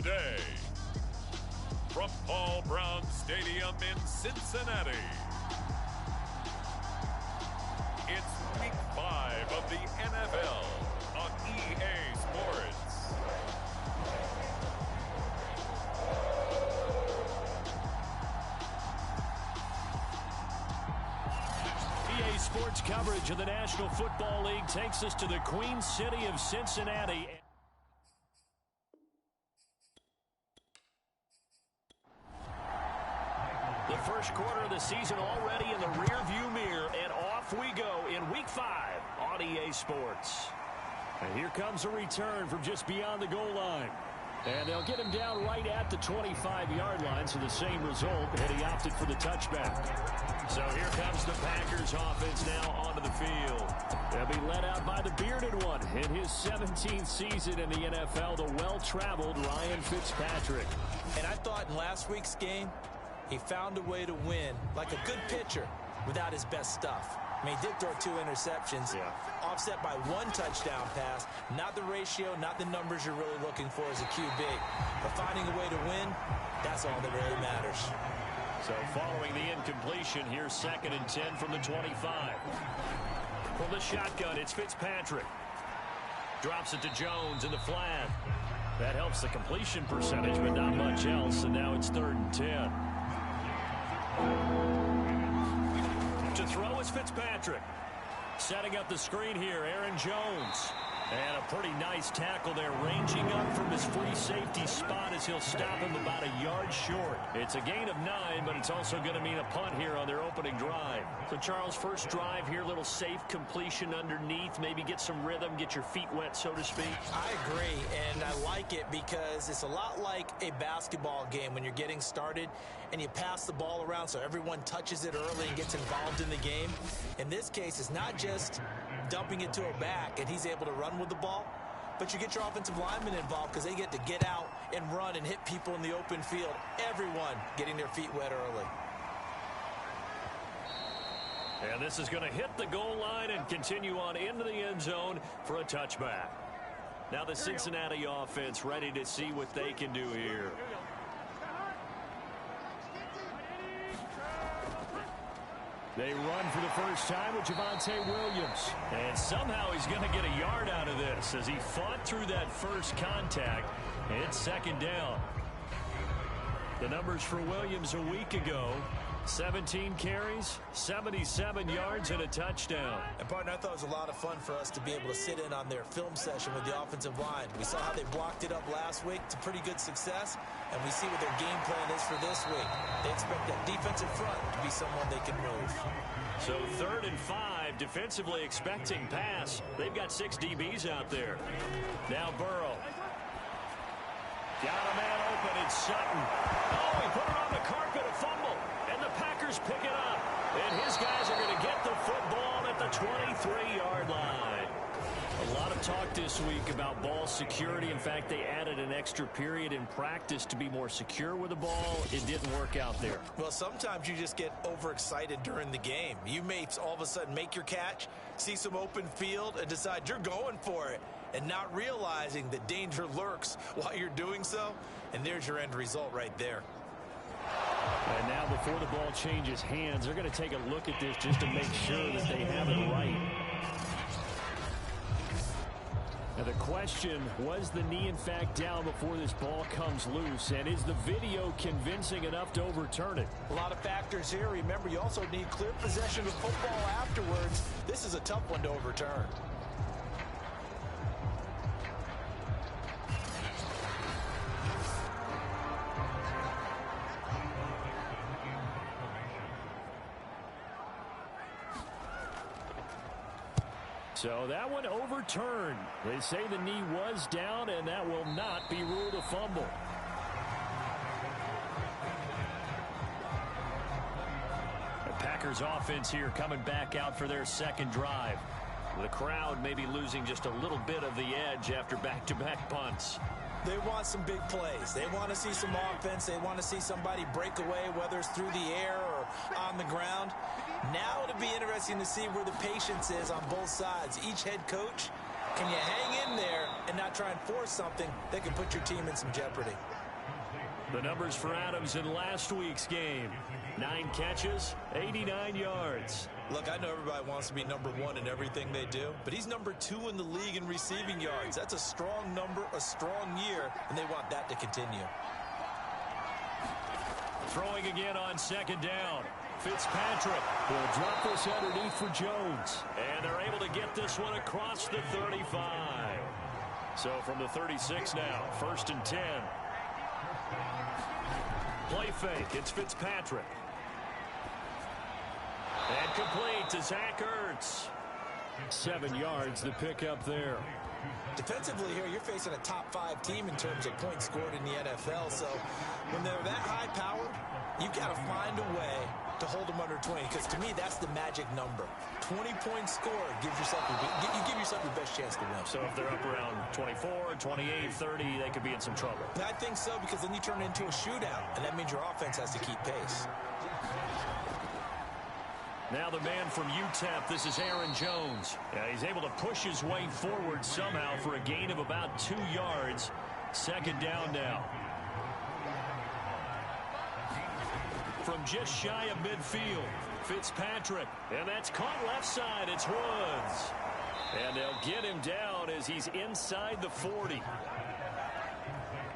day. From Paul Brown Stadium in Cincinnati, it's Week 5 of the NFL on EA Sports. EA Sports coverage of the National Football League takes us to the Queen City of Cincinnati. The first quarter of the season already in the rearview mirror, and off we go in Week 5 on EA Sports. And here comes a return from just beyond the goal line. And they'll get him down right at the 25-yard line, so the same result, and he opted for the touchback. So here comes the Packers offense now onto the field. They'll be led out by the bearded one in his 17th season in the NFL, the well-traveled Ryan Fitzpatrick. And I thought in last week's game, he found a way to win like a good pitcher without his best stuff. I mean, he did throw 2 interceptions, offset by 1 touchdown pass. Not the ratio, not the numbers you're really looking for as a QB. But finding a way to win, that's all that really matters. So following the incompletion, here's 2nd and 10 from the 25. From the shotgun, it's Fitzpatrick. Drops it to Jones in the flat. That helps the completion percentage, but not much else, and now it's 3rd and 10. To throw is Fitzpatrick. Setting up the screen here, Aaron Jones. And a pretty nice tackle there, ranging up from his free safety spot as he'll stop him about a yard short. It's a gain of 9, but it's also going to mean a punt here on their opening drive. So, Charles, first drive here, little safe completion underneath, maybe get some rhythm, get your feet wet, so to speak. I agree, and I like it because it's a lot like a basketball game when you're getting started and you pass the ball around so everyone touches it early and gets involved in the game. In this case, it's not just dumping it to a back and he's able to run with the ball, but you get your offensive linemen involved because they get to get out and run and hit people in the open field. Everyone getting their feet wet early. And this is going to hit the goal line and continue on into the end zone for a touchback. Now the Cincinnati offense ready to see what they can do here. They run for the first time with Javonte Williams. And somehow he's going to get a yard out of this as he fought through that first contact. It's 2nd down. The numbers for Williams a week ago: 17 carries, 77 yards, and a touchdown. And, partner, I thought it was a lot of fun for us to be able to sit in on their film session with the offensive line. We saw how they blocked it up last week to pretty good success, and we see what their game plan is for this week. They expect that defensive front to be someone they can move. So 3rd and 5, defensively expecting pass. They've got 6 DBs out there. Now Burrow. Got a man open, it's Sutton. Oh, he put it on the carpet, a fumble. And the Packers pick it up. And his guys are going to get the football at the 23-yard line. A lot of talk this week about ball security. In fact, they added an extra period in practice to be more secure with the ball. It didn't work out there. Well, sometimes you just get overexcited during the game. You may all of a sudden make your catch, see some open field, and decide you're going for it, and not realizing that danger lurks while you're doing so. And there's your end result right there. And now before the ball changes hands, they're going to take a look at this just to make sure that they have it right. Now the question, was the knee in fact down before this ball comes loose? And is the video convincing enough to overturn it? A lot of factors here. Remember, you also need clear possession of football afterwards. This is a tough one to overturn. So that one overturned. They say the knee was down, and that will not be ruled a fumble. The Packers offense here coming back out for their 2nd drive. The crowd may be losing just a little bit of the edge after back-to-back punts. They want some big plays. They want to see some offense. They want to see somebody break away, whether it's through the air or on the ground. Now it'll be interesting to see where the patience is on both sides. Each head coach, can you hang in there and not try and force something that can put your team in some jeopardy? The numbers for Adams in last week's game: 9 catches, 89 yards. Look, I know everybody wants to be number 1 in everything they do, but he's number 2 in the league in receiving yards. That's a strong number, a strong year, and they want that to continue. Throwing again on second down. Fitzpatrick will drop this underneath for Jones. And they're able to get this one across the 35. So from the 36 now, 1st and 10. Play fake. It's Fitzpatrick. And complete to Zach Ertz. 7 yards the pickup there. Defensively here, you're facing a top 5 team in terms of points scored in the NFL. So when they're that high-powered, you've got to find a way to hold them under 20, because to me, that's the magic number. 20 points scored gives yourself you give yourself your best chance to win. So if they're up around 24, 28, 30, they could be in some trouble. I think so, because then you turn it into a shootout, and that means your offense has to keep pace. Now the man from UTEP, this is Aaron Jones. He's able to push his way forward somehow for a gain of about 2 yards. 2nd down now. From just shy of midfield, Fitzpatrick. And that's caught left side. It's Woods. And they'll get him down as he's inside the 40.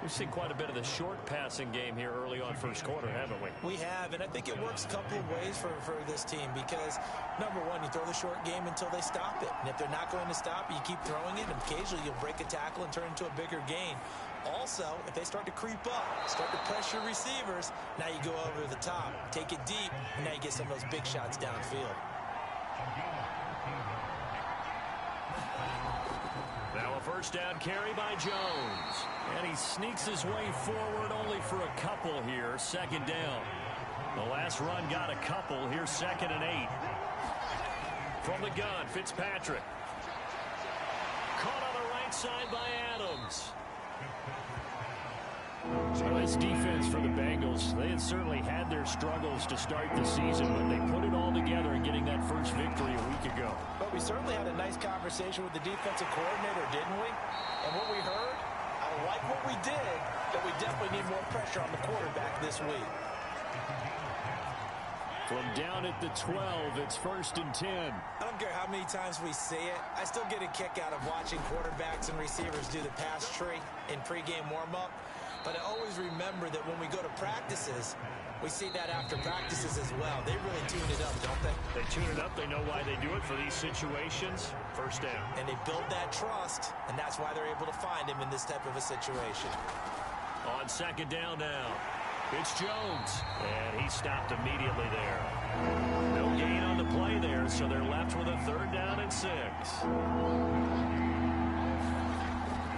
We've seen quite a bit of the short passing game here early on first quarter, haven't we? We have, and I think it works a couple of ways for this team, because, number one, you throw the short game until they stop it. And if they're not going to stop it, you keep throwing it, and occasionally you'll break a tackle and turn it into a bigger gain. Also, if they start to creep up, start to pressure receivers, now you go over the top, take it deep, and now you get some of those big shots downfield. Now a 1st down carry by Jones. And he sneaks his way forward only for a couple here. 2nd down. The last run got a couple. Here's 2nd and 8. From the gun, Fitzpatrick. Caught on the right side by Adams. This defense for the Bengals, they had certainly had their struggles to start the season, but they put it all together in getting that first victory a week ago. But we certainly had a nice conversation with the defensive coordinator, didn't we? And what we heard, I like what we did, but we definitely need more pressure on the quarterback this week. From down at the 12, it's 1st and 10. I don't care how many times we see it. I still get a kick out of watching quarterbacks and receivers do the pass tree in pregame warm-up. But I always remember that when we go to practices, we see that after practices as well. They really tune it up, don't they? They tune it up. They know why they do it for these situations. 1st down. And they build that trust, and that's why they're able to find him in this type of a situation. On 2nd down now, it's Jones. And he stopped immediately there. No gain on the play there, so they're left with a 3rd down and 6.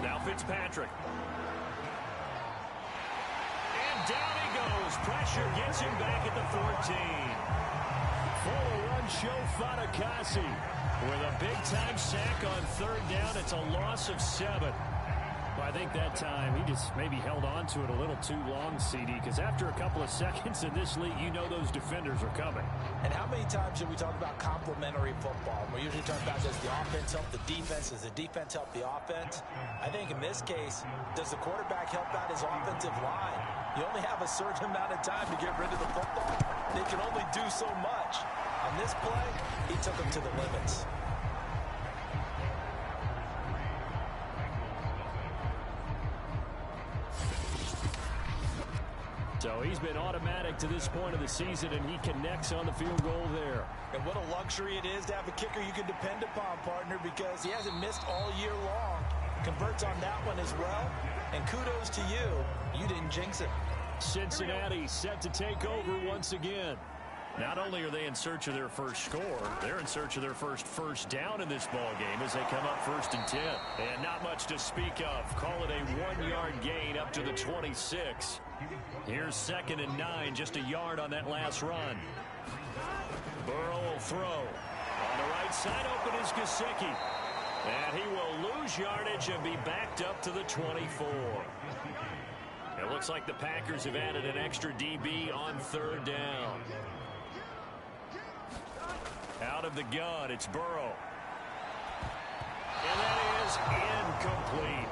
Now Fitzpatrick. Down he goes. Pressure gets him back at the 14. Full-run show Fatukasi with a big-time sack on 3rd down. It's a loss of 7. Well, I think that time he just maybe held on to it a little too long, CD, because after a couple of seconds in this league, you know those defenders are coming. And how many times do we talk about complementary football? We usually talk about, does the offense help the defense? Does the defense help the offense? I think in this case, does the quarterback help out his offensive line? You only have a certain amount of time to get rid of the football. They can only do so much. On this play, he took them to the limits. So he's been automatic to this point of the season, and he connects on the field goal there. And what a luxury it is to have a kicker you can depend upon, partner, because he hasn't missed all year long. Converts on that one as well. And kudos to you. You didn't jinx it. Cincinnati set to take over once again. Not only are they in search of their first score, they're in search of their first down in this ball game as they come up 1st and 10. And not much to speak of. Call it a 1-yard gain up to the 26. Here's 2nd and 9, just a yard on that last run. Burrow will throw. On the right side, open is Gesicki. And he will lose yardage and be backed up to the 24. It looks like the Packers have added an extra DB on 3rd down. Out of the gun, it's Burrow. And that is incomplete.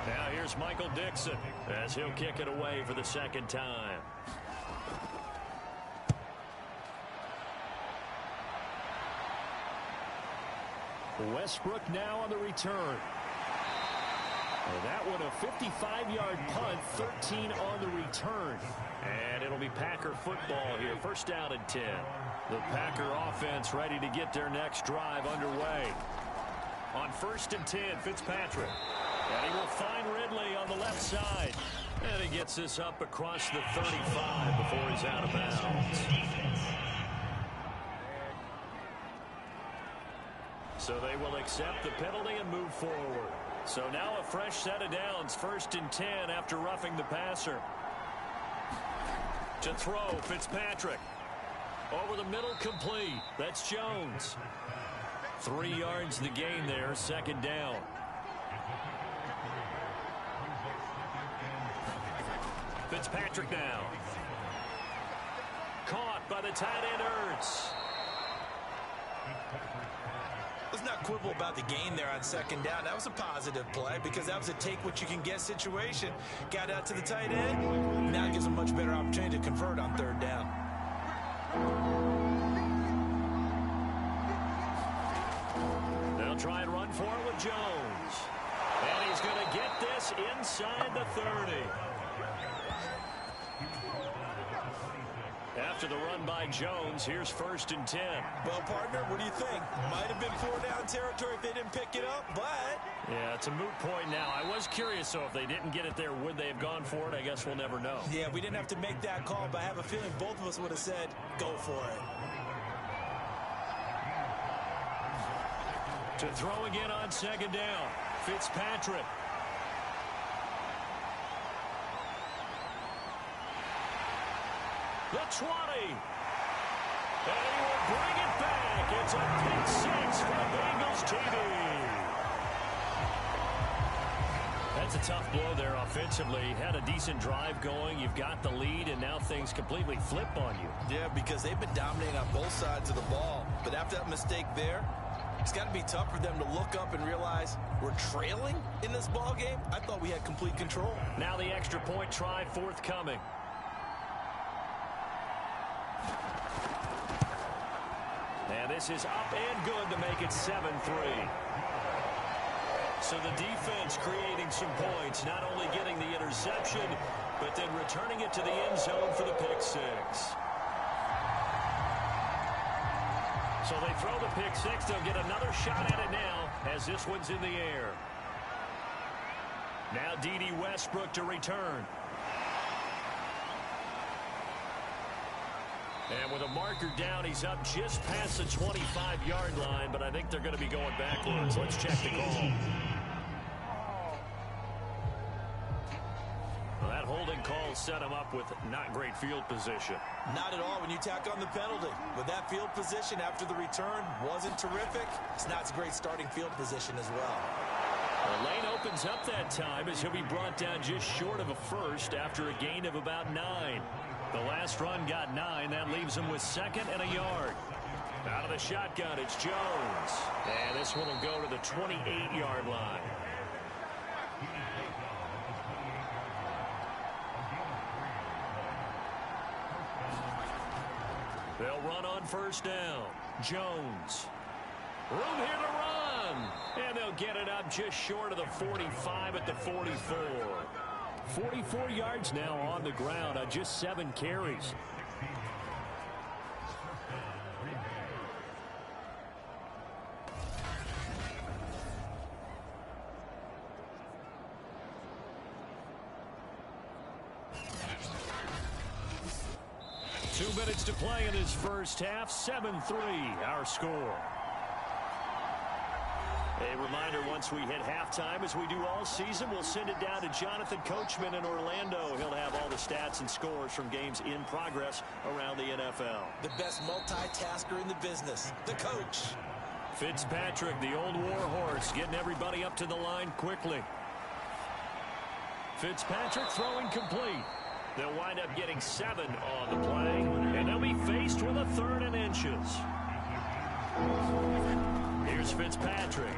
Now here's Michael Dixon as he'll kick it away for the second time. Westbrook now on the return. And that one a 55-yard punt, 13 on the return. And it'll be Packer football here, first down and 10. The Packer offense ready to get their next drive underway. On first and 10, Fitzpatrick. And he will find Ridley on the left side. And he gets this up across the 35 before he's out of bounds. So they will accept the penalty and move forward. So now a fresh set of downs, first and 10 after roughing the passer. To throw, Fitzpatrick. Over the middle, complete. That's Jones. 3 yards the gain there, second down. Fitzpatrick now. Caught by the tight end, Ertz. Let's not quibble about the gain there on second down. That was a positive play because that was a take-what-you-can-get situation. Got out to the tight end. Now it gives them a much better opportunity to convert on third down. They'll try and run for it with Jones. And he's going to get this inside the 30. After the run by Jones, here's first and 10. Well, partner, what do you think? Might have been 4-down territory if they didn't pick it up, but... Yeah, it's a moot point now. I was curious, so if they didn't get it there, would they have gone for it? I guess we'll never know. Yeah, we didn't have to make that call, but I have a feeling both of us would have said, go for it. To throw again on second down, Fitzpatrick. The 20. And he will bring it back. It's a pick six for Bengals TV. That's a tough blow there offensively. Had a decent drive going. You've got the lead, and now things completely flip on you. Yeah, because they've been dominating on both sides of the ball. But after that mistake there, it's got to be tough for them to look up and realize we're trailing in this ball game. I thought we had complete control. Now the extra point try forthcoming. And this is up and good to make it 7-3. So the defense creating some points, not only getting the interception, but then returning it to the end zone for the pick six. So they throw the pick six. They'll get another shot at it now as this one's in the air. Now D.D. Westbrook to return. And with a marker down, he's up just past the 25-yard line, but I think they're going to be going backwards. Let's check the call. Well, that holding call set him up with not great field position. Not at all when you tack on the penalty. But that field position after the return wasn't terrific. It's not a great starting field position as well. The lane opens up that time as he'll be brought down just short of a first after a gain of about 9. The last run got 9. That leaves him with second and a yard. Out of the shotgun, it's Jones. And this one will go to the 28-yard line. They'll run on first down. Jones. Room here to run. And they'll get it up just short of the 45 at the 44. 44 yards now on the ground on just 7 carries. Two minutes to play in this first half. 7-3 our score. A reminder, once we hit halftime, as we do all season, we'll send it down to Jonathan Coachman in Orlando. He'll have all the stats and scores from games in progress around the NFL. The best multitasker in the business, the coach. Fitzpatrick, the old war horse, getting everybody up to the line quickly. Fitzpatrick throwing complete. They'll wind up getting 7 on the play, and they'll be faced with a 3rd and inches. Here's Fitzpatrick.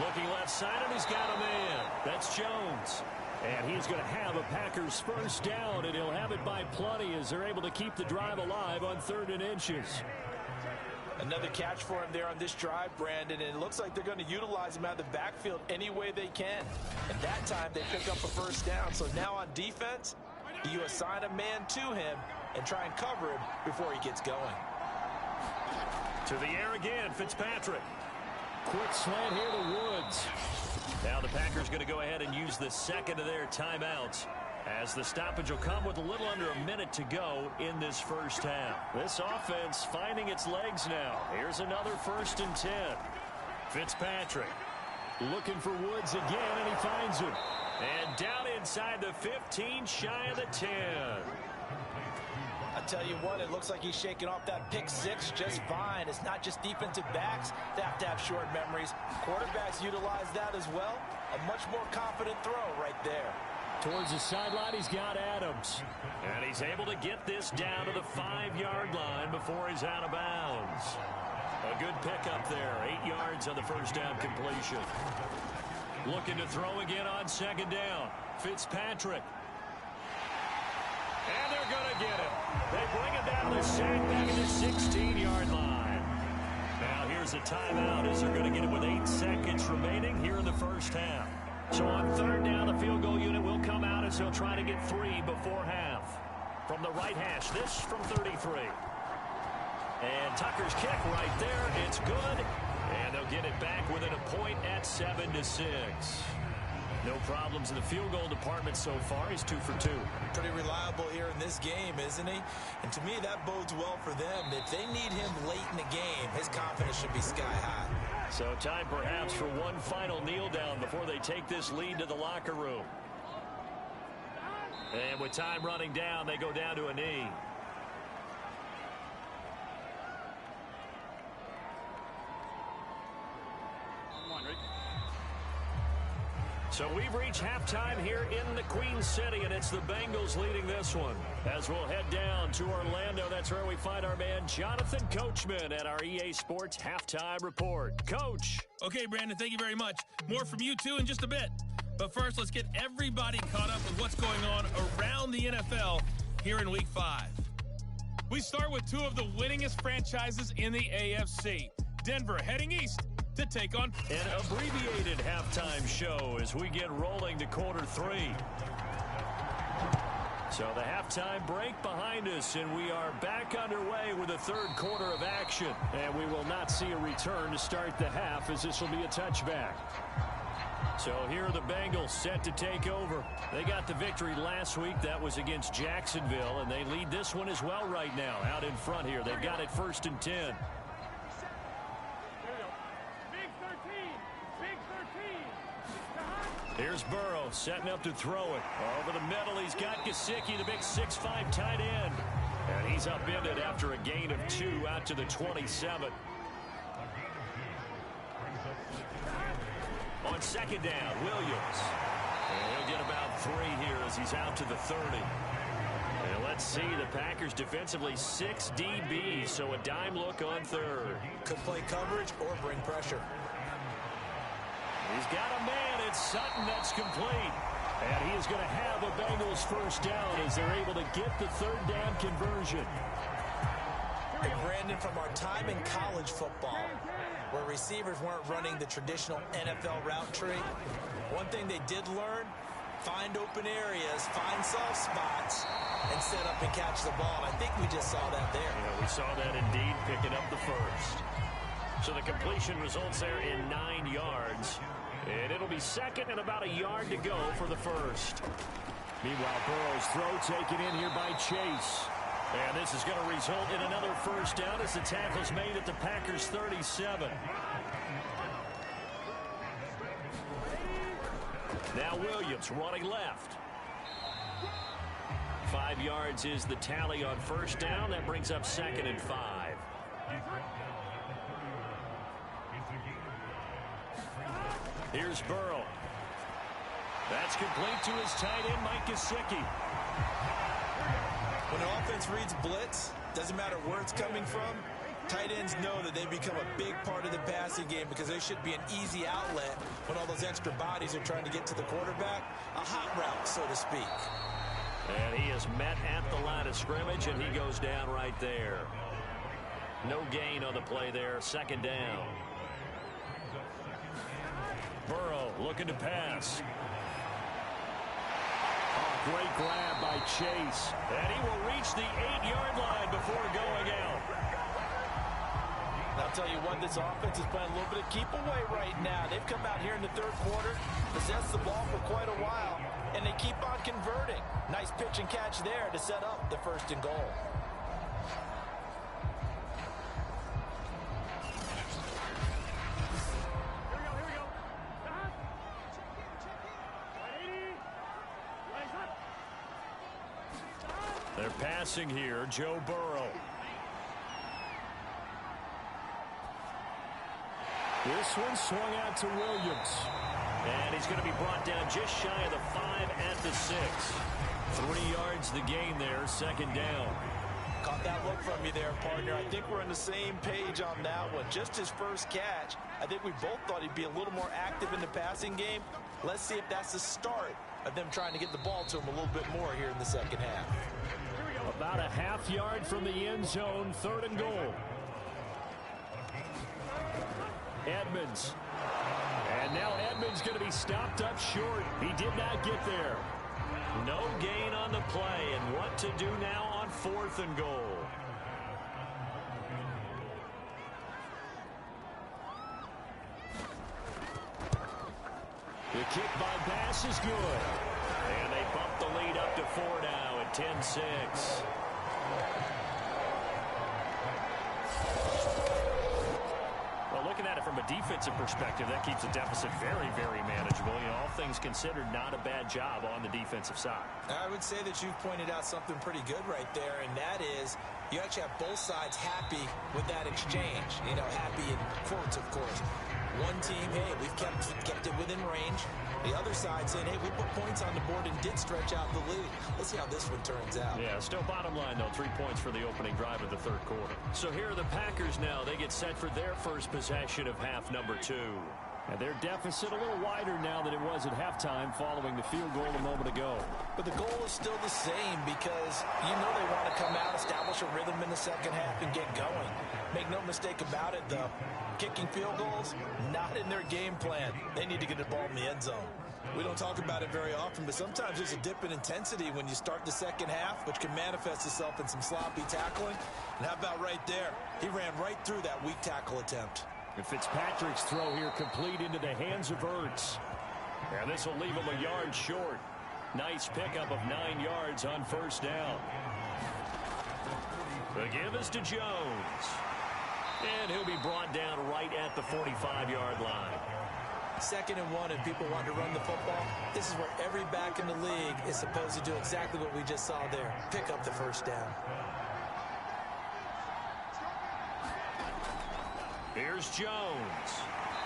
Looking left side, and he's got a man. That's Jones. And he's going to have a Packers first down, and he'll have it by plenty as they're able to keep the drive alive on 3rd and inches. Another catch for him there on this drive, Brandon, and it looks like they're going to utilize him out of the backfield any way they can. And that time they pick up a first down. So now on defense, you assign a man to him and try and cover him before he gets going. To the air again, Fitzpatrick. Quick slant here to Woods. Now the Packers going to go ahead and use the second of their timeouts, as the stoppage will come with a little under a minute to go in this first half. This offense finding its legs now. Here's another 1st and 10. Fitzpatrick looking for Woods again, and he finds him. And down inside the 15, shy of the 10. I tell you what, it looks like he's shaking off that pick 6 just fine. It's not just defensive backs that have to have short memories. Quarterbacks utilize that as well. A much more confident throw right there. Towards the sideline, he's got Adams. And he's able to get this down to the 5-yard line before he's out of bounds. A good pickup there. 8 yards on the first down completion. Looking to throw again on 2nd down. Fitzpatrick. And they're going to get him. They bring him down to the sack back at the 16-yard line. Now here's a timeout as they're going to get it with 8 seconds remaining here in the first half. So on 3rd down, the field goal unit will come out as they'll try to get 3 before half. From the right hash, this from 33. And Tucker's kick right there. It's good. And they'll get it back within a point at 7-6. No problems in the field goal department so far. He's 2 for 2. Pretty reliable here in this game, isn't he? And to me, that bodes well for them. If they need him late in the game, his confidence should be sky high. So time perhaps for one final kneel down before they take this lead to the locker room. And with time running down, they go down to a knee. So we've reached halftime here in the Queen City, and it's the Bengals leading this one. As we'll head down to Orlando, that's where we find our man Jonathan Coachman at our EA Sports Halftime Report. Coach. Okay, Brandon, thank you very much. More from you two in just a bit. But first, let's get everybody caught up with what's going on around the NFL here in Week 5. We start with 2 of the winningest franchises in the AFC. Denver heading east to take on an abbreviated halftime show as we get rolling to quarter 3. So the halftime break behind us, and we are back underway with the 3rd quarter of action. And we will not see a return to start the half, as this will be a touchback. So here are the Bengals set to take over. They got the victory last week. That was against Jacksonville, and they lead this one as well right now. Out in front here, they've got it 1st and 10. Here's Burrow setting up to throw it. Over the middle, he's got Gesicki, the big 6'5" tight end. And he's upended after a gain of 2 out to the 27. On 2nd down, Williams. And he'll get about 3 here as he's out to the 30. And let's see, the Packers defensively 6 DBs, so a dime look on 3rd. Could play coverage or bring pressure. He's got a man. It's Sutton. That's complete. And he is going to have a Bengals first down as they're able to get the 3rd down conversion. And Brandon, from our time in college football, where receivers weren't running the traditional NFL route tree, one thing they did learn, find open areas, find soft spots, and set up and catch the ball. I think we just saw that there. Yeah, we saw that indeed, picking up the first. So the completion results there in 9 yards. And it'll be 2nd and about a yard to go for the first. Meanwhile, Burrow's throw taken in here by Chase. And this is going to result in another first down as the tackle's made at the Packers' 37. Now Williams running left. 5 yards is the tally on first down. That brings up 2nd and 5. Here's Burrow. That's complete to his tight end, Mike Gesicki. When an offense reads blitz, doesn't matter where it's coming from, Tight ends know that they become a big part of the passing game because they should be an easy outlet when all those extra bodies are trying to get to the quarterback. A hot route, so to speak. And he is met at the line of scrimmage, and he goes down right there. No gain on the play there. Second down. Burrow looking to pass. Oh, great grab by Chase. And he will reach the 8-yard line before going out. I'll tell you what, this offense is playing a little bit of keep away right now. They've come out here in the third quarter, possessed the ball for quite a while, and they keep on converting. Nice pitch and catch there to set up the first and goal. They're passing here, Joe Burrow. This one swung out to Williams. And he's going to be brought down just shy of the 5 at the 6. 3 yards the gain there, second down. Caught that look from you there, partner. I think we're on the same page on that one. Just his first catch. I think we both thought he'd be a little more active in the passing game. Let's see if that's the start of them trying to get the ball to him a little bit more here in the second half. About a half yard from the end zone, third and goal. Edmonds. And now Edmonds going to be stopped up short. He did not get there. No gain on the play, and what to do now on fourth and goal. The kick by pass is good. And they bump the lead up to 4 now at 10-6. Well, looking at it from a defensive perspective, that keeps the deficit very, very manageable. You know, all things considered, not a bad job on the defensive side. I would say that you've pointed out something pretty good right there, and that is you actually have both sides happy with that exchange. You know, happy in quotes, of course. One team, hey, we've kept it within range. The other side saying, hey, we put points on the board and did stretch out the lead. Let's see how this one turns out. Yeah, still bottom line, though, 3 points for the opening drive of the third quarter. So here are the Packers now. They get set for their first possession of half number 2. And their deficit a little wider now than it was at halftime following the field goal a moment ago. But the goal is still the same because you know they want to come out, establish a rhythm in the second half, and get going. Make no mistake about it, though. Kicking field goals, not in their game plan. They need to get the ball in the end zone. We don't talk about it very often, but sometimes there's a dip in intensity when you start the second half, which can manifest itself in some sloppy tackling. And how about right there? He ran right through that weak tackle attempt. And Fitzpatrick's throw here complete into the hands of Ertz. And this will leave him a yard short. Nice pickup of 9 yards on first down. The give is to Jones. And he'll be brought down right at the 45-yard line. 2nd and 1, and people want to run the football. This is where every back in the league is supposed to do exactly what we just saw there. Pick up the first down. Here's Jones.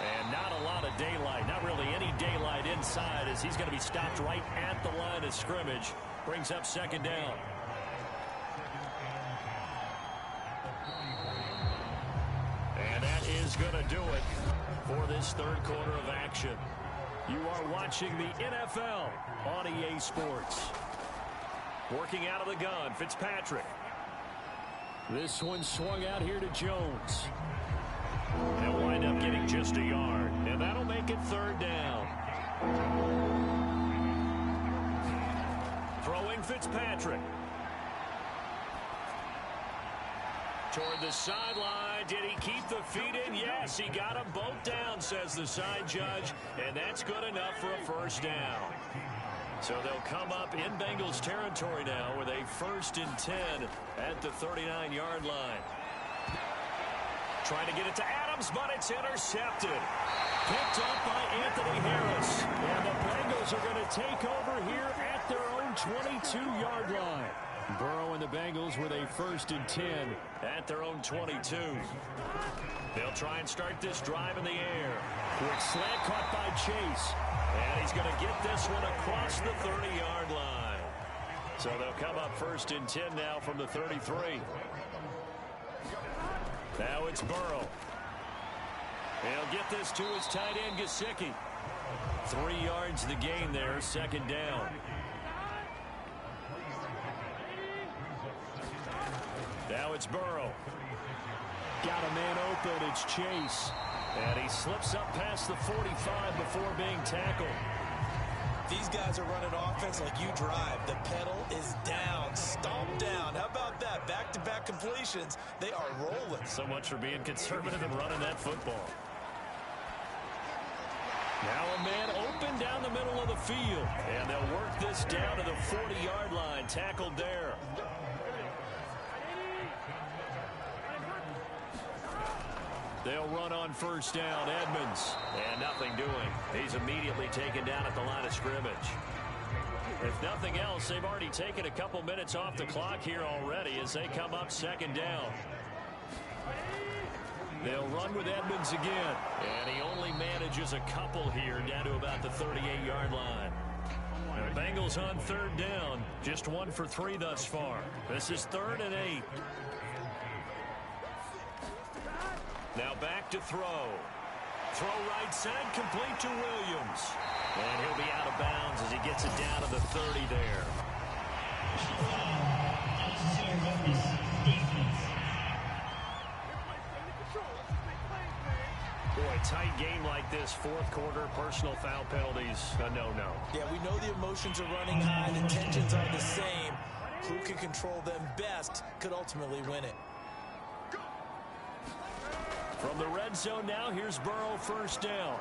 And not a lot of daylight. Not really any daylight inside as he's going to be stopped right at the line of scrimmage. Brings up second down. And that is going to do it for this third quarter of action. You are watching the NFL on EA Sports. Working out of the gun, Fitzpatrick. This one swung out here to Jones. They'll wind up getting just a yard, and that'll make it third down. Throwing Fitzpatrick. Toward the sideline. Did he keep the feet in? Yes, he got them both down, says the side judge, and that's good enough for a first down. So they'll come up in Bengals territory now with a 1st and 10 at the 39-yard line. Trying to get it to Adams, but it's intercepted. Picked up by Anthony Harris. And the Bengals are going to take over here at their own 22-yard line. Burrow and the Bengals with a 1st and 10 at their own 22. They'll try and start this drive in the air. Quick slant caught by Chase. And he's going to get this one across the 30-yard line. So they'll come up 1st and 10 now from the 33. Now it's Burrow. He'll get this to his tight end, Gesicki. 3 yards the gain there, second down. Now it's Burrow. Got a man open, it's Chase. And he slips up past the 45 before being tackled. These guys are running offense like you drive. The pedal is down, stomp down. How about that? Back-to-back completions. They are rolling. So much for being conservative and running that football. Now a man open down the middle of the field. And they'll work this down to the 40-yard line. Tackled there. They'll run on first down. Edmonds. And nothing doing. He's immediately taken down at the line of scrimmage. If nothing else, they've already taken a couple minutes off the clock here already as they come up second down. They'll run with Edmonds again. And he only manages a couple here down to about the 38-yard line. The Bengals on third down. Just 1 for 3 thus far. This is 3rd and 8. Now back to throw. Throw right side, complete to Williams. And he'll be out of bounds as he gets it down to the 30 there. Boy, tight game like this, fourth quarter, personal foul penalties, a no-no. Yeah, we know the emotions are running high, the tensions are the same. Who can control them best could ultimately win it. From the red zone now, here's Burrow first down.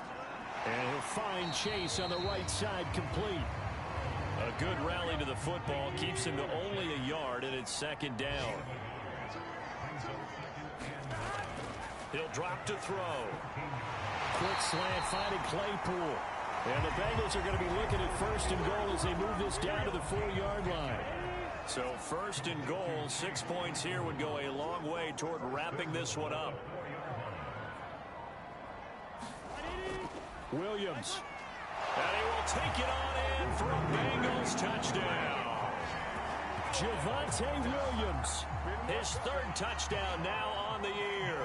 And he'll find Chase on the right side complete. A good rally to the football keeps him to only a yard, and it's second down. He'll drop to throw. Quick slant finding Claypool. And the Bengals are going to be looking at first and goal as they move this down to the 4-yard line. So first and goal, 6 points here would go a long way toward wrapping this one up. Williams. And he will take it on in for a Bengals touchdown. Javonte Williams. His 3rd touchdown now on the year.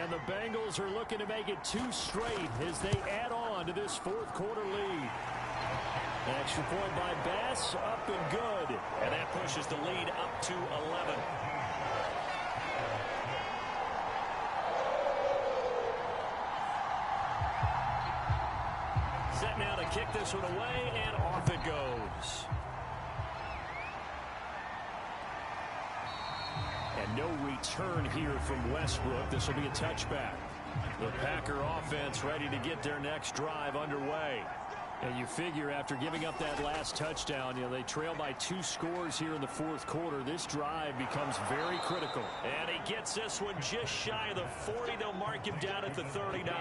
And the Bengals are looking to make it 2 straight as they add on to this fourth quarter lead. An extra point by Bass, up and good. And that pushes the lead up to 11. Set now to kick this one away, and off it goes. And no return here from Westbrook. This will be a touchback. The Packer offense ready to get their next drive underway. And you figure after giving up that last touchdown, they trail by 2 scores here in the fourth quarter. This drive becomes very critical. And he gets this one just shy of the 40. They'll mark him down at the 39.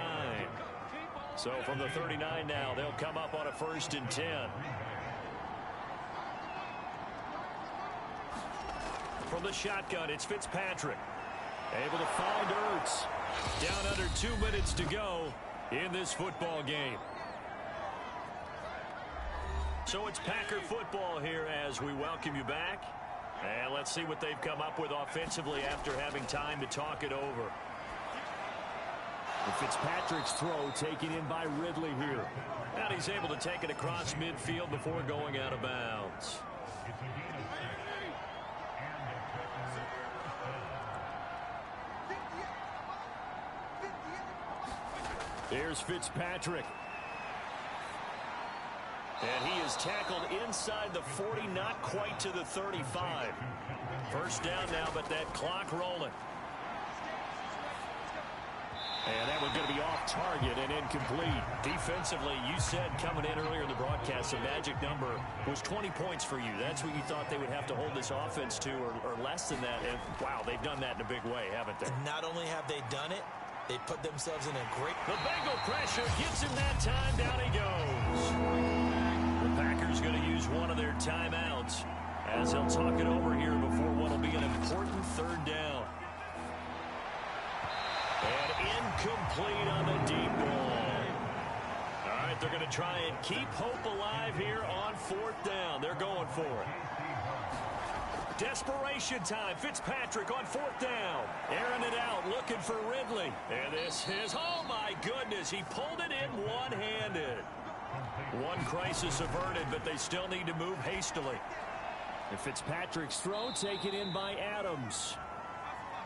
So from the 39 now, they'll come up on a 1st and 10. From the shotgun, it's Fitzpatrick. Able to find Ertz. Down under 2 minutes to go in this football game. So it's Packer football here as we welcome you back. And let's see what they've come up with offensively after having time to talk it over. And Fitzpatrick's throw taken in by Ridley here. And he's able to take it across midfield before going out of bounds. Here's Fitzpatrick. And he is tackled inside the 40, not quite to the 35. First down now, but that clock rolling. And that one's going to be off target and incomplete. Defensively, you said coming in earlier in the broadcast, the magic number was 20 points for you. That's what you thought they would have to hold this offense to, or less than that. And, wow, they've done that in a big way, haven't they? Not only have they done it, they put themselves in a great... The Bengal pressure gets him that time. Down he goes. The Packers going to use one of their timeouts as they'll talk it over here before what will be an important 3rd down. And incomplete on the deep ball. All right, they're going to try and keep hope alive here on 4th down. They're going for it. Desperation time. Fitzpatrick on 4th down. Airing it out, looking for Ridley. And this is, oh my goodness, he pulled it in one-handed. One crisis averted, but they still need to move hastily. And Fitzpatrick's throw taken in by Adams.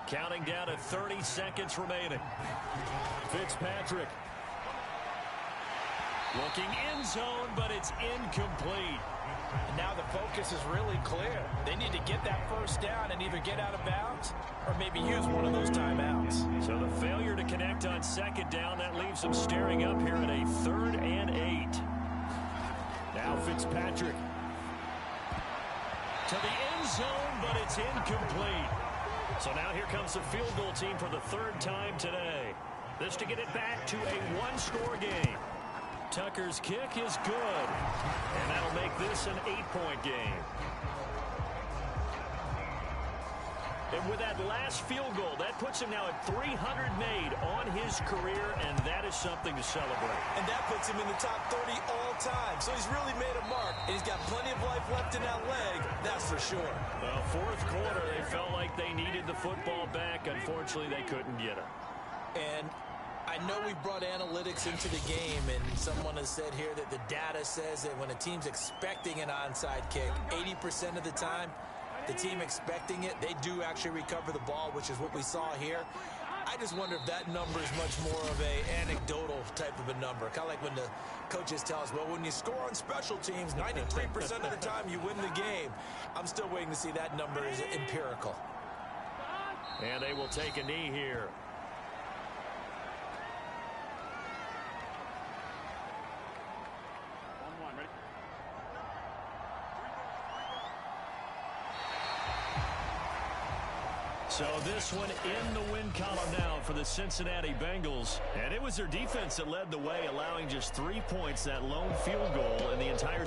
Counting down to 30 seconds remaining. Fitzpatrick. Looking end zone, but it's incomplete. And now the focus is really clear. They need to get that first down and either get out of bounds or maybe use one of those timeouts. So the failure to connect on 2nd down, that leaves them staring up here at a 3rd and 8. Now Fitzpatrick. To the end zone, but it's incomplete. So now here comes the field goal team for the 3rd time today. This to get it back to a 1-score game. Tucker's kick is good. And that'll make this an 8-point game. And with that last field goal, that puts him now at 300 made on his career, and that is something to celebrate. And that puts him in the top 30 all time. So he's really made a mark, and he's got plenty of life left in that leg, that's for sure. Well, 4th quarter, they felt like they needed the football back. Unfortunately, they couldn't get it. And I know we brought analytics into the game, and someone has said here that the data says that when a team's expecting an onside kick, 80% of the time, the team expecting it, they do actually recover the ball, which is what we saw here. I just wonder if that number is much more of a anecdotal type of a number. Kind of like when the coaches tell us, well, when you score on special teams, 93% of the time you win the game. I'm still waiting to see that number is empirical. And they will take a knee here. So this one in the win column now for the Cincinnati Bengals. And it was their defense that led the way, allowing just 3 points, that lone field goal in the entire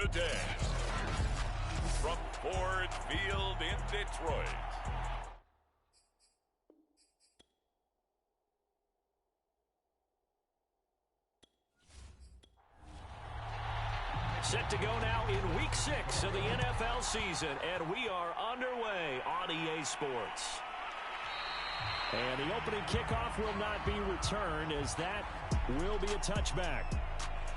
today. From Ford Field in Detroit. Set to go now in Week 6 of the NFL season, and we are underway on EA Sports. And the opening kickoff will not be returned, as that will be a touchback.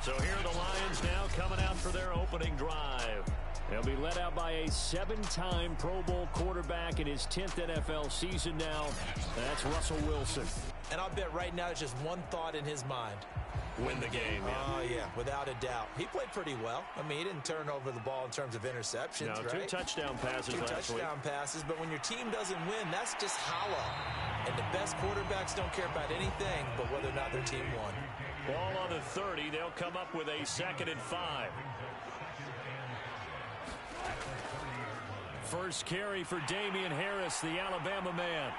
So here are the Lions now coming out for their opening drive. They'll be led out by a 7-time Pro Bowl quarterback in his 10th NFL season now. That's Russell Wilson. And I'll bet right now it's just one thought in his mind. Win the game, yeah. Oh, yeah, without a doubt. He played pretty well. I mean, he didn't turn over the ball in terms of interceptions, no, right? 2 touchdown passes last week. 2 touchdown passes, but when your team doesn't win, that's just hollow. And the best quarterbacks don't care about anything but whether or not their team won. Ball on the 30. They'll come up with a 2nd and 5. First carry for Damian Harris, the Alabama man.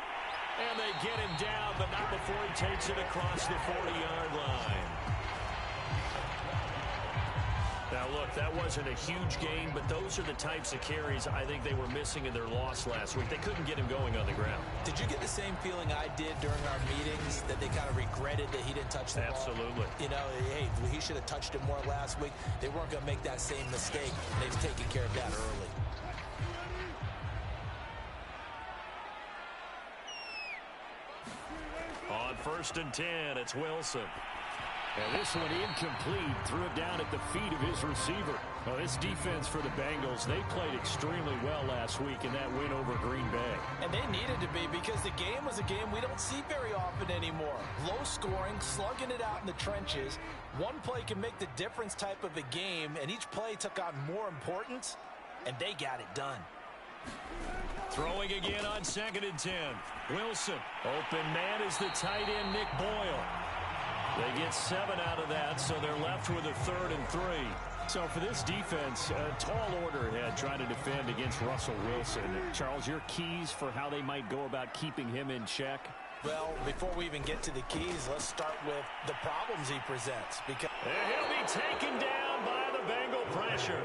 And they get him down, but not before he takes it across the 40-yard line. Now, look, that wasn't a huge gain, but those are the types of carries I think they were missing in their loss last week. They couldn't get him going on the ground. Did you get the same feeling I did during our meetings, that they kind of regretted that he didn't touch the ball? Absolutely. You know, hey, he should have touched it more last week. They weren't going to make that same mistake. They've taken care of that early. On 1st and 10, it's Wilson. And this one incomplete. Threw it down at the feet of his receiver. Well, this defense for the Bengals, they played extremely well last week in that win over Green Bay. And they needed to be, because the game was a game we don't see very often anymore. Low scoring, slugging it out in the trenches. One play can make the difference type of a game, and each play took on more importance, and they got it done. Throwing again on 2nd and 10. Wilson. Open man is the tight end, Nick Boyle. They get 7 out of that, so they're left with a 3rd and 3. So for this defense, a tall order ahead trying to defend against Russell Wilson. Charles, your keys for how they might go about keeping him in check? Well, before we even get to the keys, let's start with the problems he presents. Because and he'll be taken down by the Bengal pressure.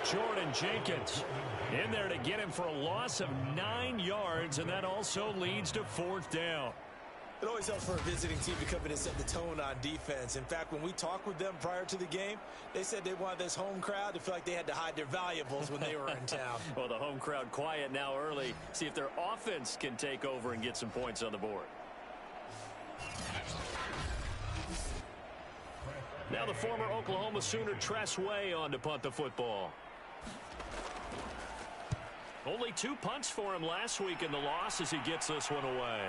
Jordan Jenkins in there to get him for a loss of 9 yards, and that also leads to 4th down. It always helps for a visiting team to come in and set the tone on defense. In fact, when we talked with them prior to the game, they said they wanted this home crowd to feel like they had to hide their valuables when they were in town. Well, the home crowd quiet now early. See if their offense can take over and get some points on the board. Now the former Oklahoma Sooner Tress Way on to punt the football. Only 2 punts for him last week in the loss as he gets this one away.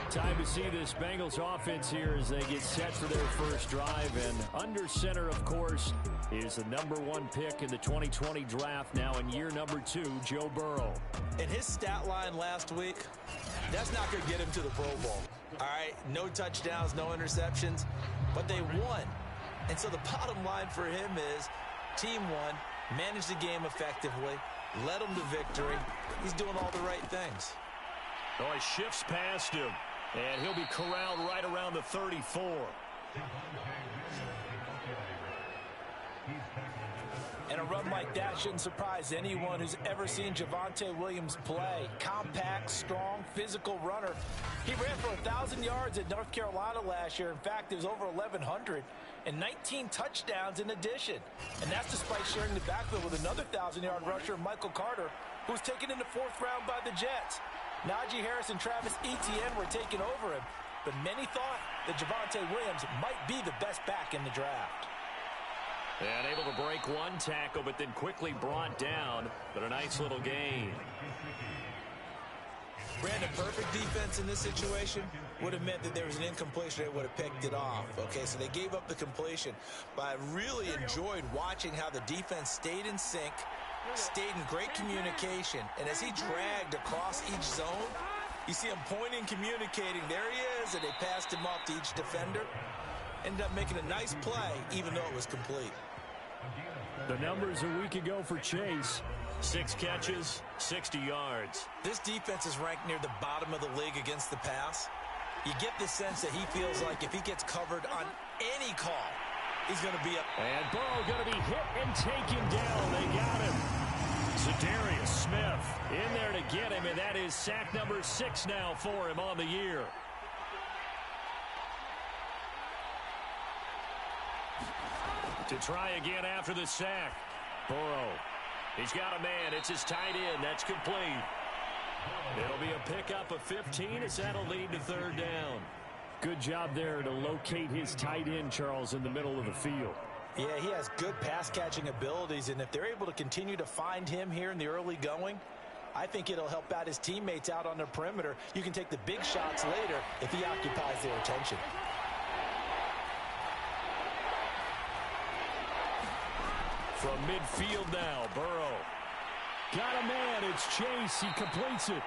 Time to see this Bengals offense here as they get set for their first drive. And under center, of course, is the #1 pick in the 2020 draft, now in year #2, Joe Burrow. And his stat line last week, that's not going to get him to the Pro Bowl. All right, no touchdowns, no interceptions, but they won. And so the bottom line for him is team won, managed the game effectively, led them to victory. He's doing all the right things. Oh, he shifts past him, and he'll be corralled right around the 34. And a run like that shouldn't surprise anyone who's ever seen Javonte Williams play. Compact, strong, physical runner. He ran for 1,000 yards at North Carolina last year. In fact, it was over 1,100 and 19 touchdowns in addition. And that's despite sharing the backfield with another 1,000-yard rusher, Michael Carter, who was taken in the 4th round by the Jets. Najee Harris and Travis Etienne were taking over him, but many thought that Javonte Williams might be the best back in the draft. And able to break 1 tackle, but then quickly brought down, but a nice little gain. Brandon, perfect defense in this situation would have meant that there was an incompletion. They would have picked it off. Okay, so they gave up the completion, but I really enjoyed watching how the defense stayed in sync, stayed in great communication, and as he dragged across each zone, you see him pointing, communicating. There he is, and they passed him off to each defender. Ended up making a nice play, even though it was complete. The numbers a week ago for Chase. 6 catches, 60 yards. This defense is ranked near the bottom of the league against the pass. You get the sense that he feels like if he gets covered on any call, he's going to be up. And Burrow going to be hit and taken down. They got him. Za'Darius Smith in there to get him, and that is sack number 6 now for him on the year. To try again after the sack. Burrow. He's got a man. It's his tight end. That's complete. It'll be a pickup of 15 as that'll lead to third down. Good job there to locate his tight end, Charles, in the middle of the field. Yeah, he has good pass-catching abilities, and if they're able to continue to find him here in the early going, I think it'll help out his teammates out on the perimeter. You can take the big shots later if he occupies their attention. From midfield now, Burrow. Got a man. It's Chase. He completes it.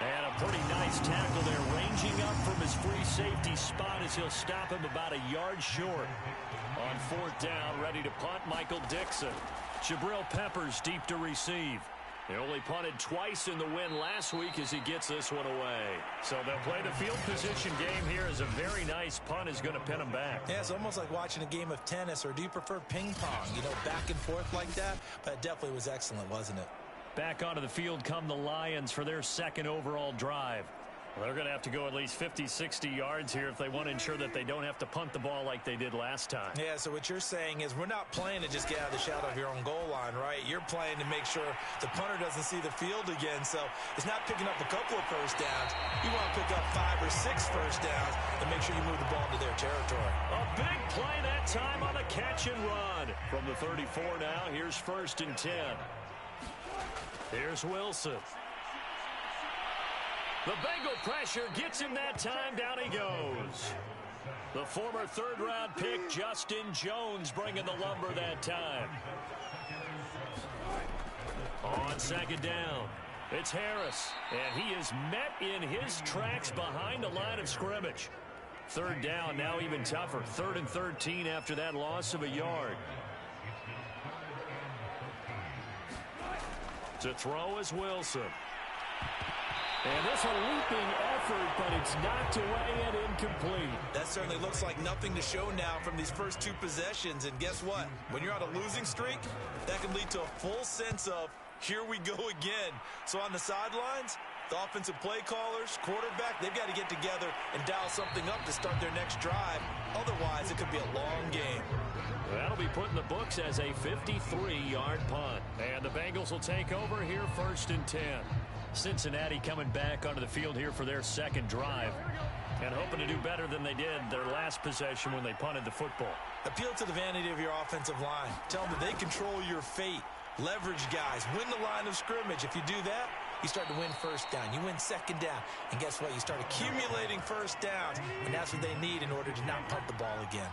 And a pretty nice tackle there, ranging up from his free safety spot as he'll stop him about a yard short. On fourth down, ready to punt, Michael Dixon. Jabril Peppers deep to receive. They only punted twice in the win last week as he gets this one away. So they'll play the field position game here as a very nice punt is going to pin him back. Yeah, it's almost like watching a game of tennis, or do you prefer ping pong? You know, back and forth like that? But it definitely was excellent, wasn't it? Back onto the field come the Lions for their second overall drive. Well, they're going to have to go at least 50, 60 yards here if they want to ensure that they don't have to punt the ball like they did last time. Yeah, so what you're saying is we're not playing to just get out of the shadow of your own goal line, right? You're playing to make sure the punter doesn't see the field again. So it's not picking up a couple of first downs. You want to pick up 5 or 6 first downs and make sure you move the ball into their territory. A big play that time on the catch and run. From the 34 now, here's 1st and 10. Here's Wilson. The Bengal pressure gets him that time. Down he goes. The former third-round pick, Justin Jones, bringing the lumber that time. On second down, it's Harris. And he is met in his tracks behind the line of scrimmage. Third down, now even tougher. 3rd and 13 after that loss of a yard. To throw is Wilson. And this a leaping effort, but it's knocked away and incomplete. That certainly looks like nothing to show now from these first 2 possessions. And guess what? When you're on a losing streak, that can lead to a full sense of, here we go again. So on the sidelines, the offensive play callers, quarterback, they've got to get together and dial something up to start their next drive. Otherwise, it could be a long game. That'll be put in the books as a 53-yard punt. And the Bengals will take over here 1st and 10. Cincinnati coming back onto the field here for their second drive and hoping to do better than they did their last possession when they punted the football. Appeal to the vanity of your offensive line. Tell them that they control your fate. Leverage guys. Win the line of scrimmage. If you do that, you start to win first down. You win second down. And guess what? You start accumulating first downs. And that's what they need in order to not punt the ball again.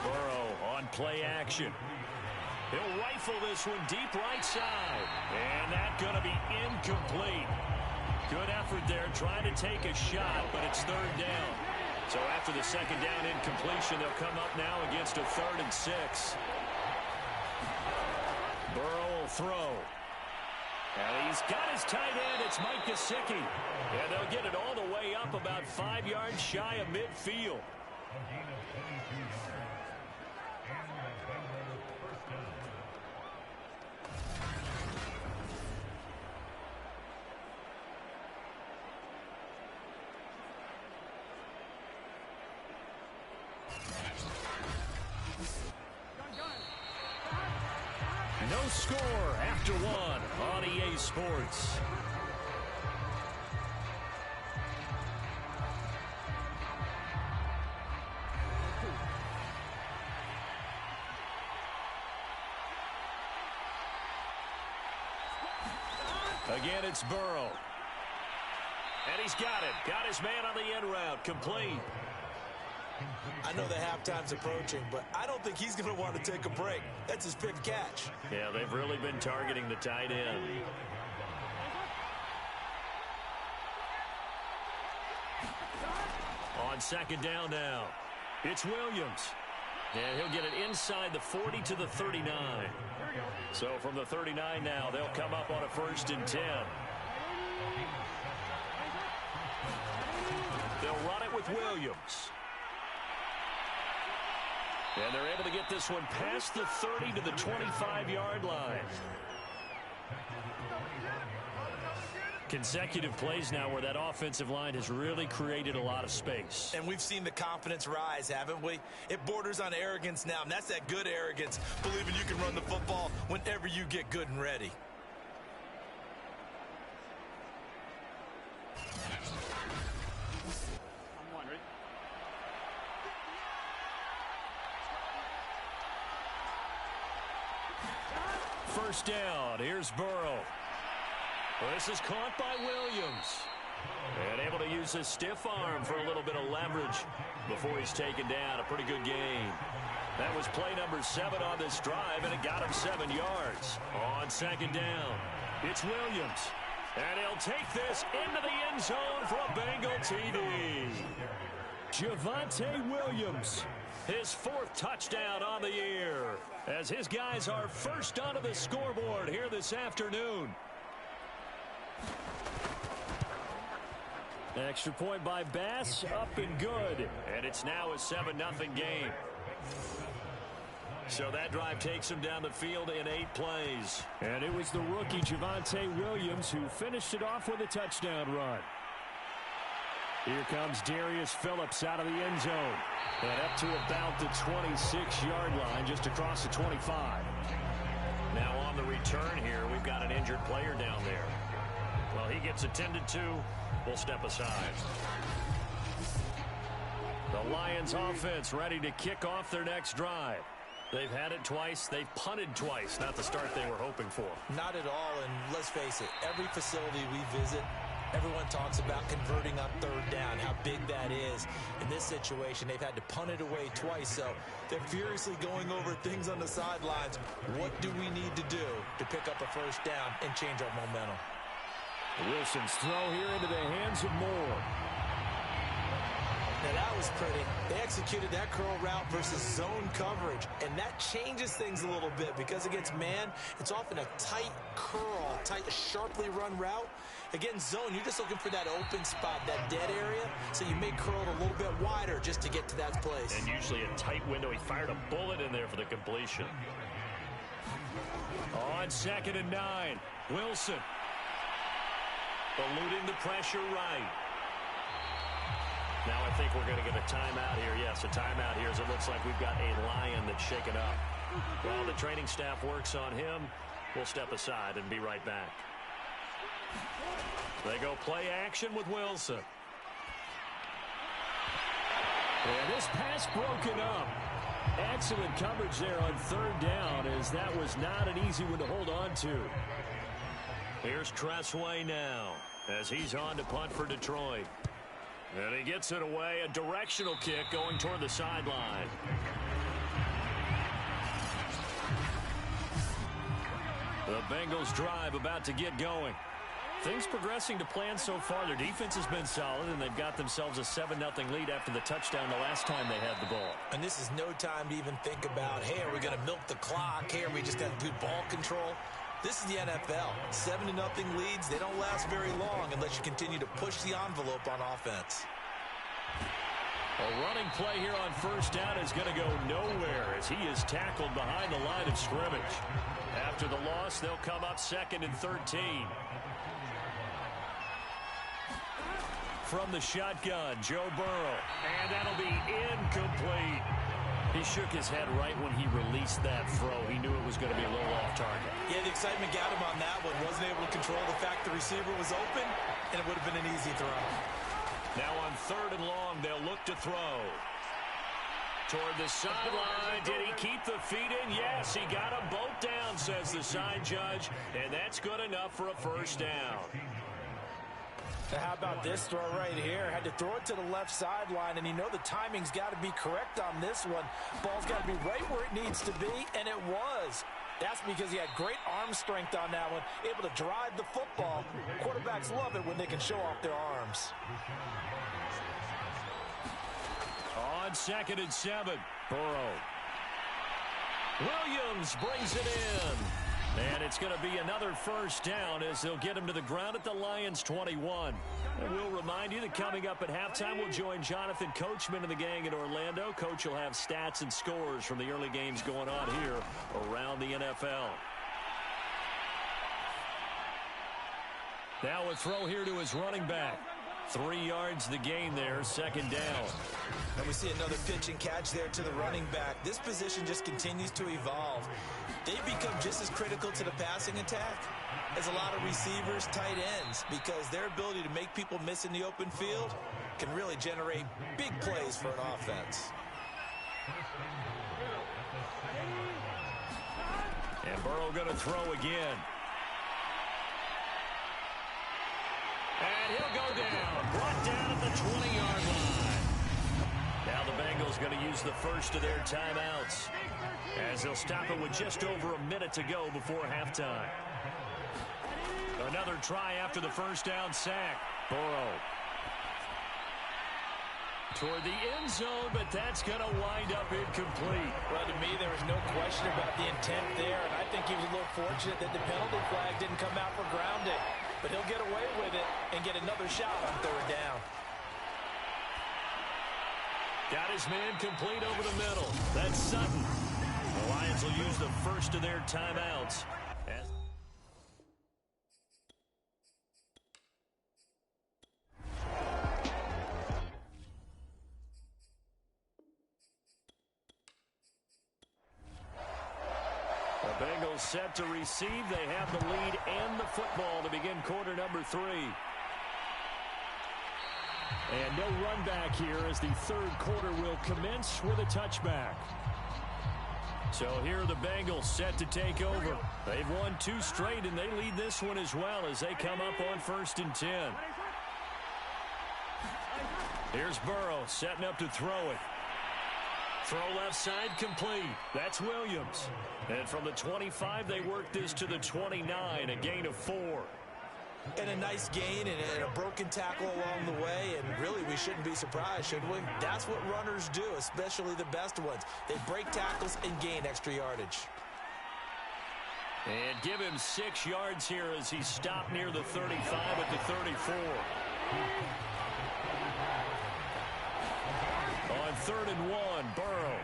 Burrow on play action. He'll rifle this one deep right side. And that's going to be incomplete. Good effort there trying to take a shot, but it's 3rd down. So after the second down incompletion, they'll come up now against a 3rd and 6. Burrow will throw. And he's got his tight end. It's Mike Gesicki. And they'll get it all the way up about 5 yards shy of midfield. No score after 1 on EA Sports. Again, it's Burrow. And he's got it. Got his man on the end route. Complete. I know the halftime's approaching, but I don't think he's going to want to take a break. That's his 5th catch. Yeah, they've really been targeting the tight end. On second down now, it's Williams. And he'll get it inside the 40 to the 39. So from the 39 now, they'll come up on a 1st and 10. with Williams. And they're able to get this one past the 30 to the 25-yard line. Consecutive plays now where that offensive line has really created a lot of space. And we've seen the confidence rise, haven't we? It borders on arrogance now, and that's that good arrogance, believing you can run the football whenever you get good and ready. First down. Here's Burrow. This is caught by Williams. And able to use his stiff arm for a little bit of leverage before he's taken down. A pretty good gain. That was play number 7 on this drive, and it got him 7 yards. On second down, it's Williams. And he'll take this into the end zone for a Bengal TD. Javonte Williams, his 4th touchdown on the year, as his guys are first onto the scoreboard here this afternoon. Extra point by Bass, up and good. And it's now a 7-0 game. So that drive takes him down the field in 8 plays. And it was the rookie Javonte Williams who finished it off with a touchdown run. Here comes Darius Phillips out of the end zone. And up to about the 26-yard line, just across the 25. Now on the return here, we've got an injured player down there. Well, he gets attended to. We'll step aside. The Lions offense ready to kick off their next drive. They've had it twice. They've punted twice. Not the start they were hoping for. Not at all, and let's face it, every facility we visit, everyone talks about converting on 3rd down, how big that is. In this situation, they've had to punt it away twice, so they're furiously going over things on the sidelines. What do we need to do to pick up a first down and change our momentum? Wilson's throw here into the hands of Moore. Now that was pretty. They executed that curl route versus zone coverage, and that changes things a little bit because against man, it's often a tight curl, tight, sharply run route. Against zone, you're just looking for that open spot, that dead area, so you may curl it a little bit wider just to get to that place. And usually a tight window. He fired a bullet in there for the completion. On 2nd and 9, Wilson. Eluding the pressure right. Now I think we're going to get a timeout here. Yes, a timeout here as it looks like we've got a Lion that's shaken up. While the training staff works on him, we'll step aside and be right back. They go play action with Wilson. And this pass broken up. Excellent coverage there on 3rd down, as that was not an easy one to hold on to. Here's Tressway now as he's on to punt for Detroit. And he gets it away, a directional kick going toward the sideline. The Bengals drive about to get going. Things progressing to plan so far. Their defense has been solid, and they've got themselves a 7-0 lead after the touchdown the last time they had the ball. And this is no time to even think about, hey, are we going to milk the clock? Hey, are we just going to do ball control? This is the NFL. 7-0 leads, they don't last very long unless you continue to push the envelope on offense. A running play here on 1st down is going to go nowhere as he is tackled behind the line of scrimmage. After the loss, they'll come up 2nd and 13. From the shotgun, Joe Burrow. And that'll be incomplete. He shook his head right when he released that throw. He knew it was going to be a little off target. Yeah, the excitement got him on that one. Wasn't able to control the fact the receiver was open, and it would have been an easy throw. Now on 3rd and long, they'll look to throw. Toward the sideline. Did he keep the feet in? Yes, he got them both down, says the side judge. And that's good enough for a first down. Now how about this throw right here? Had to throw it to the left sideline, and you know the timing's got to be correct on this one. Ball's got to be right where it needs to be, and it was. That's because he had great arm strength on that one, able to drive the football. Quarterbacks love it when they can show off their arms. On 2nd and 7, Burrow. Williams brings it in. And it's going to be another first down as they'll get him to the ground at the Lions' 21. And we'll remind you that coming up at halftime, we'll join Jonathan Coachman and the gang in Orlando. Coach will have stats and scores from the early games going on here around the NFL. Now a throw here to his running back. 3 yards the gain there, second down. And we see another pitch and catch there to the running back. This position just continues to evolve. They become just as critical to the passing attack as a lot of receivers, tight ends, because their ability to make people miss in the open field can really generate big plays for an offense. And Burrow going to throw again. And he'll go down, brought down at the 20-yard line. Now the Bengals going to use the first of their timeouts as they'll stop it with just over a minute to go before halftime. Another try after the first down sack. Burrow toward the end zone, but that's going to wind up incomplete. Well, to me, there was no question about the intent there, and I think he was a little fortunate that the penalty flag didn't come out for grounding. But he'll get away with it and get another shot on third down. Got his man complete over the middle. That's Sutton. The Lions will use the first of their timeouts. The Bengals set to receive. They have the lead and the football to begin quarter number 3. And no run back here as the third quarter will commence with a touchback. So here are the Bengals set to take over. They've won 2 straight, and they lead this one as well as they come up on 1st and 10. Here's Burrow setting up to throw it. Throw left side complete. That's Williams. And from the 25, they work this to the 29, a gain of 4. And a nice gain and a broken tackle along the way, and really we shouldn't be surprised, should we? That's what runners do, especially the best ones. They break tackles and gain extra yardage. And give him 6 yards here as he stopped near the 35 at the 34. On 3rd and 1, Burrow.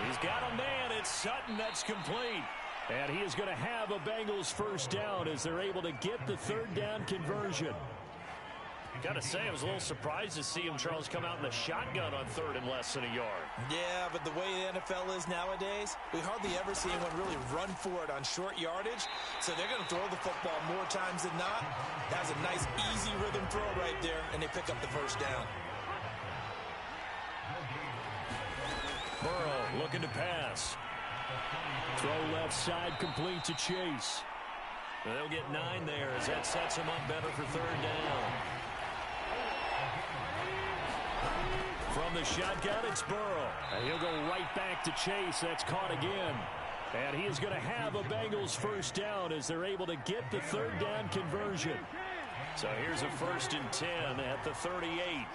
He's got a man. It's Sutton. That's complete. And he is going to have a Bengals first down as they're able to get the third down conversion. Got to say, I was a little surprised to see him, Charles, come out in the shotgun on 3rd and less than a yard. Yeah, but the way the NFL is nowadays, we hardly ever see anyone really run for it on short yardage. So they're going to throw the football more times than not. That's a nice, easy rhythm throw right there, and they pick up the first down. Burrow looking to pass. Throw left side complete to Chase. They'll get 9 there as that sets him up better for 3rd down. From the shotgun, it's Burrow. And he'll go right back to Chase. That's caught again. And he is going to have a Bengals first down as they're able to get the third down conversion. So here's a 1st and 10 at the 38.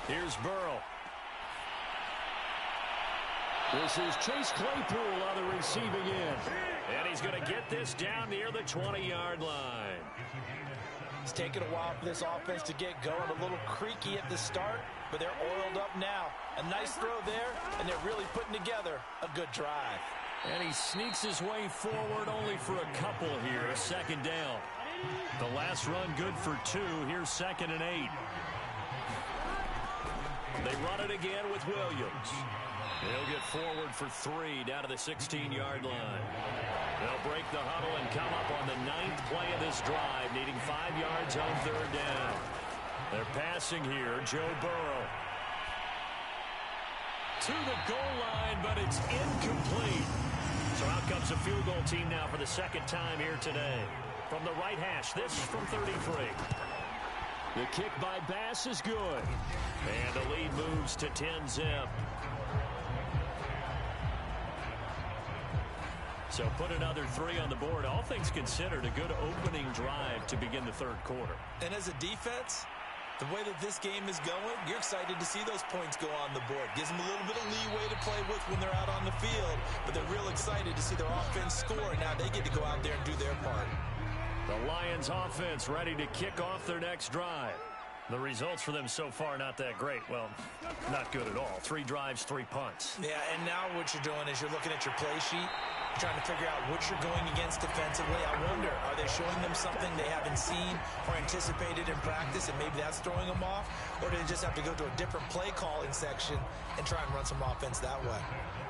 Here's Burrow. This is Chase Claypool on the receiving end. And he's going to get this down near the 20-yard line. It's taken a while for this offense to get going. A little creaky at the start, but they're oiled up now. A nice throw there, and they're really putting together a good drive. And he sneaks his way forward only for a couple here. 2nd down. The last run good for 2. Here's 2nd and 8. They run it again with Williams. They'll get forward for 3 down to the 16-yard line. They'll break the huddle and come up on the 9th play of this drive, needing 5 yards on 3rd down. They're passing here, Joe Burrow. To the goal line, but it's incomplete. So out comes a field goal team now for the 2nd time here today. From the right hash, this from 33. The kick by Bass is good. And the lead moves to 10-zip. So put another 3 on the board. All things considered, a good opening drive to begin the 3rd quarter. And as a defense, The way that this game is going, you're excited to see those points go on the board. Gives them a little bit of leeway to play with when they're out on the field, but they're real excited to see their offense score, and now they get to go out there and do their part. The Lions offense ready to kick off their next drive. The results for them so far not that great. Well, not good at all. 3 drives, 3 punts. Yeah, and now what you're doing is you're looking at your play sheet, trying to figure out what you're going against defensively. I wonder, are they showing them something they haven't seen or anticipated in practice, and maybe that's throwing them off? Or do they just have to go to a different play calling section and try and run some offense that way?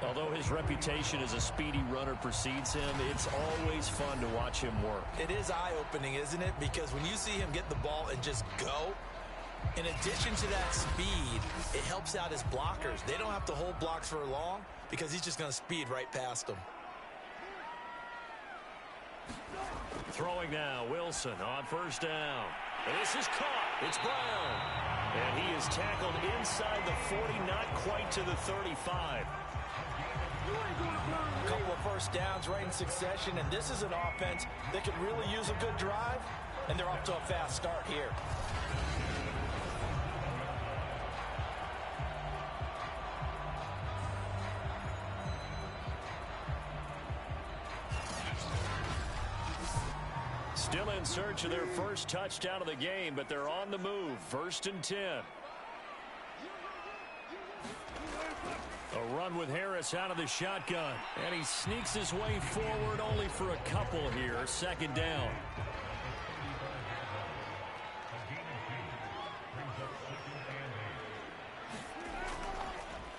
Although his reputation as a speedy runner precedes him, it's always fun to watch him work. It is eye-opening, isn't it? Because when you see him get the ball and just go, in addition to that speed, it helps out his blockers. They don't have to hold blocks for long because he's just going to speed right past them. Throwing now, Wilson on first down. And this is caught. It's Brown. And he is tackled inside the 40, not quite to the 35. A couple of first downs right in succession, and this is an offense that could really use a good drive, and they're off to a fast start here. Still in search of their first touchdown of the game, but they're on the move. 1st and 10. A run with Harris out of the shotgun. And he sneaks his way forward only for a couple here. 2nd down.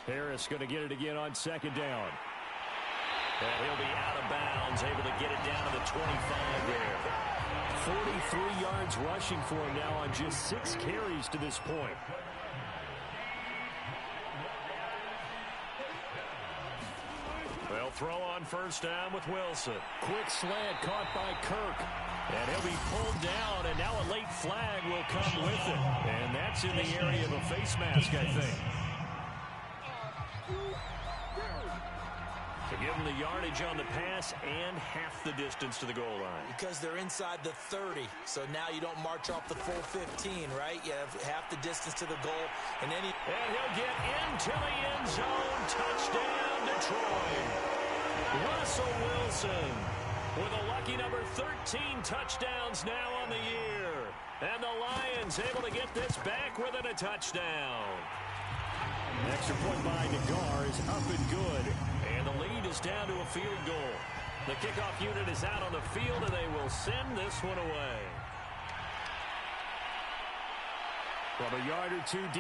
Harris going to get it again on 2nd down. And he'll be out of bounds, able to get it down to the 25 there. 43 yards rushing for him now on just 6 carries to this point. They'll throw on first down with Wilson. Quick slant caught by Kirk. And he'll be pulled down, and now a late flag will come with it. And that's in the area of a face mask, I think. To give them the yardage on the pass and half the distance to the goal line. Because they're inside the 30, so now you don't march off the full 15, right? You have half the distance to the goal, and then And he'll get into the end zone. Touchdown, Detroit. Russell Wilson with a lucky number 13 touchdowns now on the year. And the Lions able to get this back within a touchdown. Extra point by Nagar is up and good. And the lead is down to a field goal. The kickoff unit is out on the field, and they will send this one away. From a yard or two deep.